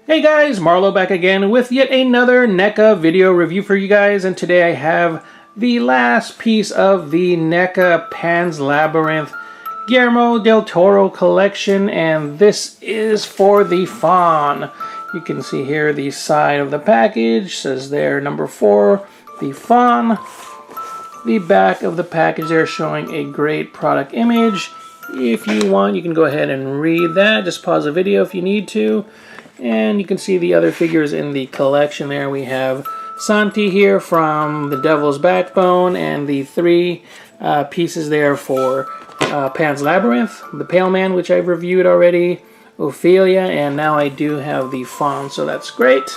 Hey guys, Marlo back again with yet another NECA video review for you guys, and today I have the last piece of the NECA Pan's Labyrinth Guillermo del Toro collection, and this is for the Faun. You can see here the side of the package, says there number 4, the Faun. The back of the package there showing a great product image. If you want, you can go ahead and read that. Just pause the video if you need to. And you can see the other figures in the collection there. We have Santi here from the Devil's Backbone, and the 3 pieces there for Pan's Labyrinth. The Pale Man, which I've reviewed already. Ophelia, and now I do have the Faun, so that's great.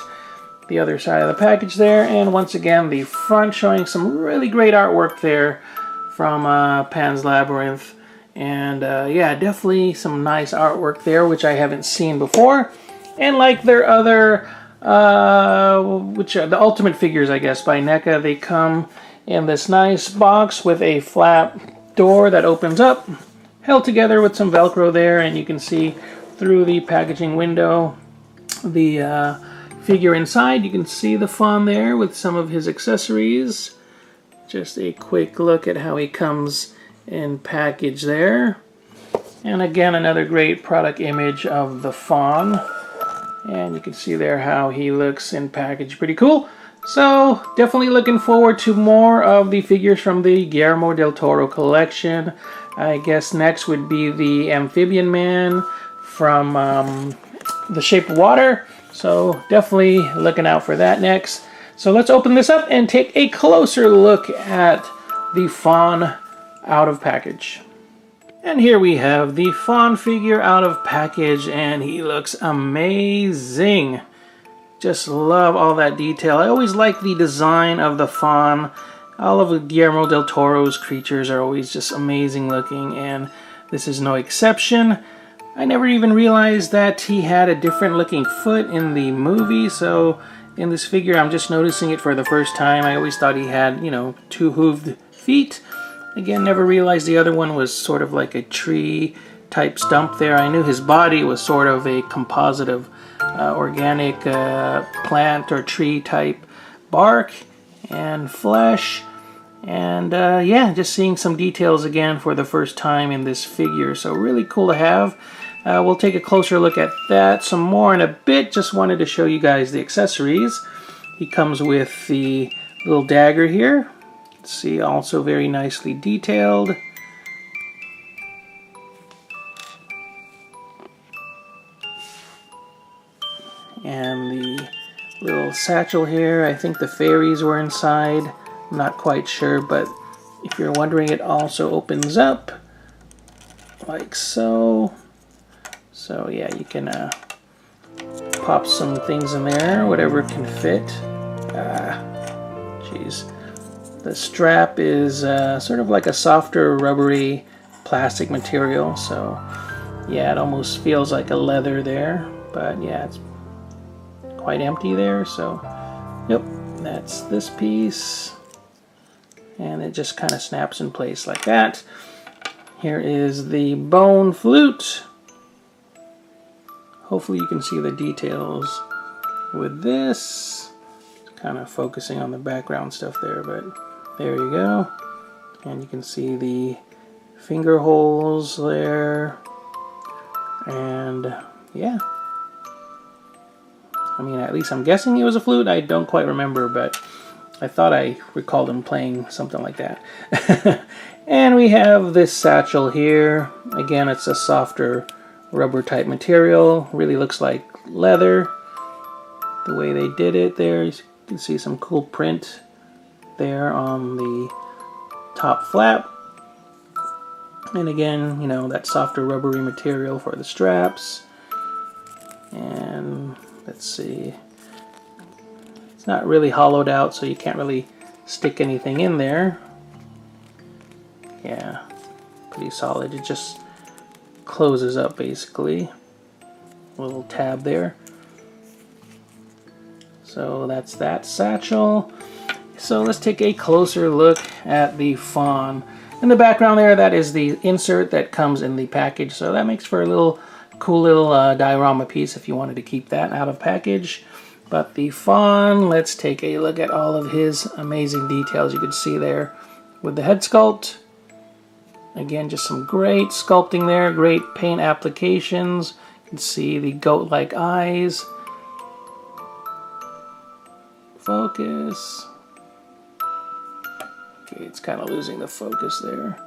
The other side of the package there, and once again the front showing some really great artwork there from Pan's Labyrinth. And yeah, definitely some nice artwork there, which I haven't seen before. And like their other, which are the Ultimate figures, I guess, by NECA, they come in this nice box with a flap door that opens up, held together with some Velcro there, and you can see through the packaging window the figure inside. You can see the Faun there with some of his accessories. Just a quick look at how he comes in package there. And again, another great product image of the Faun. And you can see there how he looks in package. Pretty cool. So definitely looking forward to more of the figures from the Guillermo del Toro collection. I guess next would be the Amphibian Man from The Shape of Water. So definitely looking out for that next. So let's open this up and take a closer look at the Faun out of package. And here we have the Faun figure out of package, and he looks amazing. Just love all that detail. I always like the design of the Faun. All of Guillermo del Toro's creatures are always just amazing looking, and this is no exception. I never even realized that he had a different looking foot in the movie, so in this figure I'm just noticing it for the first time. I always thought he had, you know, 2 hooved feet. Again, never realized the other one was sort of like a tree type stump there. I knew his body was sort of a composite of organic plant or tree type bark and flesh. And yeah, just seeing some details again for the first time in this figure. So really cool to have. We'll take a closer look at that some more in a bit. Just wanted to show you guys the accessories. He comes with the little dagger here. See, also very nicely detailed. And the little satchel here, I think the fairies were inside. I'm not quite sure, but if you're wondering, it also opens up like so. So yeah, you can pop some things in there, whatever can fit. Jeez. The strap is sort of like a softer rubbery plastic material, so yeah, it almost feels like a leather there, but yeah, it's quite empty there. So yep, that's this piece, and it just kind of snaps in place like that. Here is the bone flute. Hopefully you can see the details with this. Kind of focusing on the background stuff there, but there you go. And you can see the finger holes there. And yeah. I mean, at least I'm guessing it was a flute. I don't quite remember, but I thought I recalled him playing something like that. And we have this satchel here. Again, it's a softer rubber type material. Really looks like leather. The way they did it there, you can see some cool print there on the top flap. And again, you know, that softer rubbery material for the straps. And let's see, it's not really hollowed out, so you can't really stick anything in there. Yeah, pretty solid. It just closes up basically. A little tab there. So that's that satchel. So let's take a closer look at the Faun. In the background there, that is the insert that comes in the package. So that makes for a little cool little diorama piece if you wanted to keep that out of package. But the fawn, let's take a look at all of his amazing details you can see there with the head sculpt. Again, just some great sculpting there, great paint applications. You can see the goat-like eyes. Focus. Okay, it's kind of losing the focus there.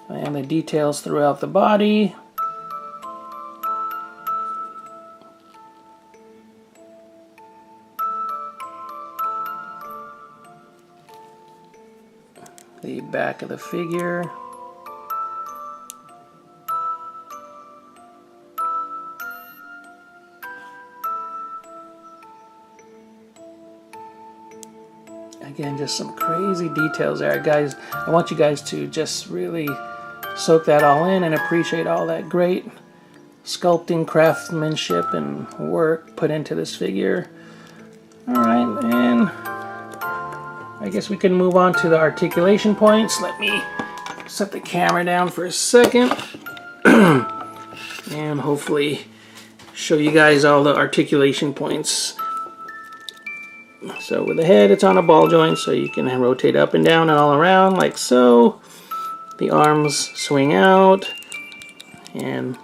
And the details throughout the body. The back of the figure. Again, just some crazy details there, guys. I want you guys to just really soak that all in and appreciate all that great sculpting, craftsmanship, and work put into this figure. Alright, and I guess we can move on to the articulation points. Let me set the camera down for a second and hopefully show you guys all the articulation points. So with the head, it's on a ball joint, so you can rotate up and down and all around like so. The arms swing out and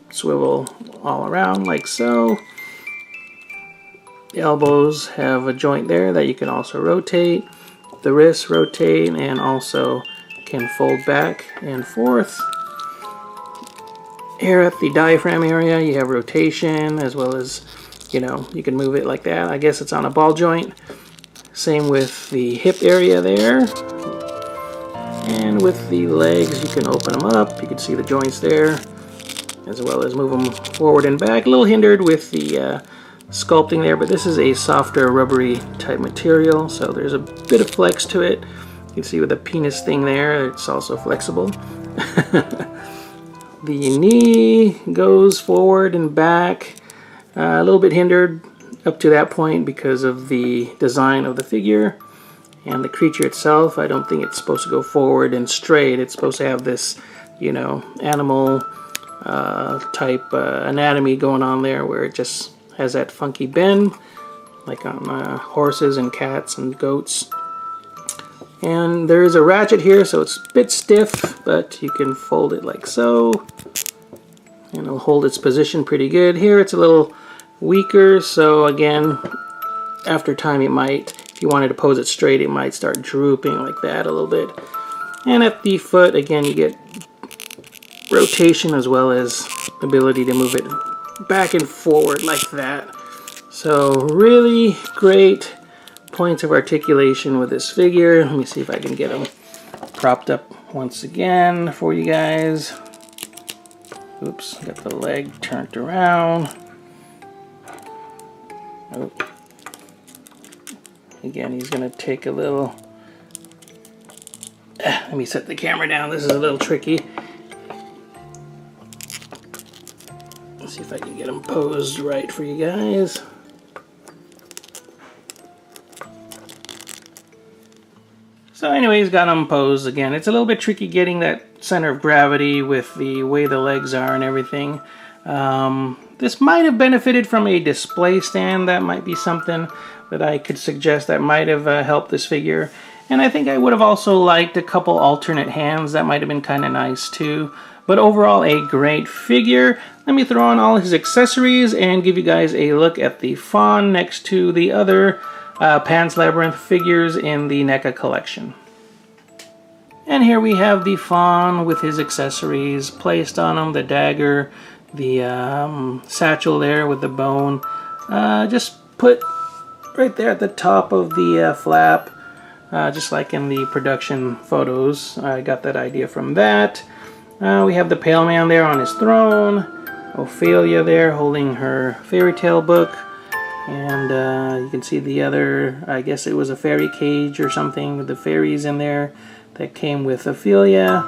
swivel all around like so. The elbows have a joint there that you can also rotate. The wrists rotate and also can fold back and forth. Here at the diaphragm area, you have rotation as well as, you know, you can move it like that. I guess it's on a ball joint. Same with the hip area there. And with the legs, you can open them up. You can see the joints there, as well as move them forward and back. A little hindered with the sculpting there, but this is a softer rubbery type material, so there's a bit of flex to it. You can see with the penis thing there, it's also flexible. The knee goes forward and back, a little bit hindered up to that point because of the design of the figure. And the creature itself, I don't think it's supposed to go forward and straight. It's supposed to have this, you know, animal type anatomy going on there, where it just has that funky bend, like on horses and cats and goats. And there is a ratchet here, so it's a bit stiff, but you can fold it like so, and it'll hold its position pretty good. Here it's a little weaker, so again, after time it might, if you wanted to pose it straight, it might start drooping like that a little bit. And at the foot, again, you get rotation as well as ability to move it back and forward like that. So really great points of articulation with this figure. Let me see if I can get them propped up once again for you guys. Oops, got the leg turned around. Oh. Again, he's going to take a little... let me set the camera down. This is a little tricky. Let's see if I can get him posed right for you guys. So anyways, got him posed again. It's a little bit tricky getting that center of gravity with the way the legs are and everything. This might have benefited from a display stand. That might be something that I could suggest that might have helped this figure. And I think I would have also liked a couple alternate hands. That might have been kind of nice too. But overall, a great figure. Let me throw on all his accessories and give you guys a look at the fawn next to the other Pan's Labyrinth figures in the NECA collection. And here we have the fawn with his accessories placed on him, the dagger, the satchel there with the bone, just put right there at the top of the flap, just like in the production photos. I got that idea from that. We have the Pale Man there on his throne, Ophelia there holding her fairy tale book, and you can see the other, I guess it was a fairy cage or something with the fairies in there that came with Ophelia,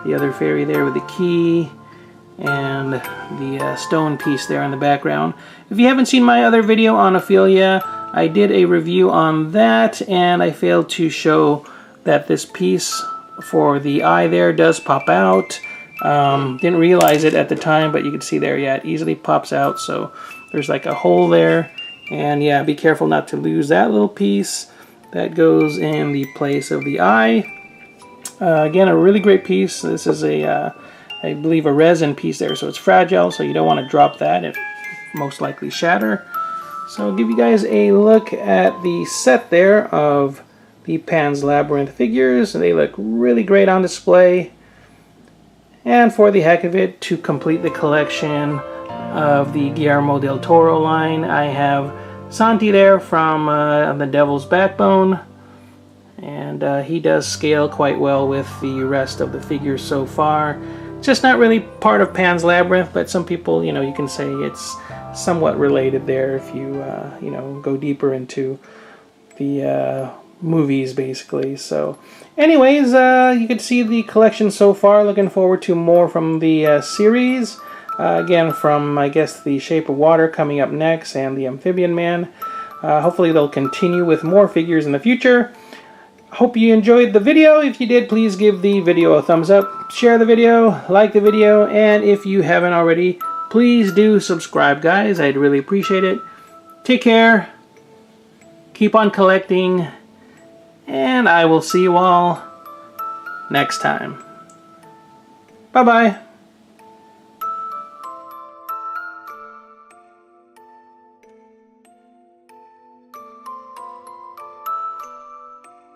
the other fairy there with the key, and the stone piece there in the background. If you haven't seen my other video on Ophelia, I did a review on that, and I failed to show that this piece for the eye there does pop out. Didn't realize it at the time, but you can see there, yeah, it easily pops out. So there's like a hole there. And yeah, be careful not to lose that little piece. That goes in the place of the eye. Again, a really great piece. This is a, I believe, a resin piece there, so it's fragile, so you don't want to drop that. It most likely shatter. So I'll give you guys a look at the set there of the Pan's Labyrinth figures. They look really great on display. And for the heck of it, to complete the collection of the Guillermo del Toro line, I have Santi there from The Devil's Backbone. And he does scale quite well with the rest of the figures so far. Just not really part of Pan's Labyrinth, but some people, you know, you can say it's somewhat related there if you, you know, go deeper into the movies, basically. So, anyways, you can see the collection so far. Looking forward to more from the series. Again, from, I guess, The Shape of Water coming up next, and the Amphibian Man. Hopefully they'll continue with more figures in the future. Hope you enjoyed the video. If you did, please give the video a thumbs up, share the video, like the video, and if you haven't already, please do subscribe, guys. I'd really appreciate it. Take care, keep on collecting, and I will see you all next time. Bye-bye.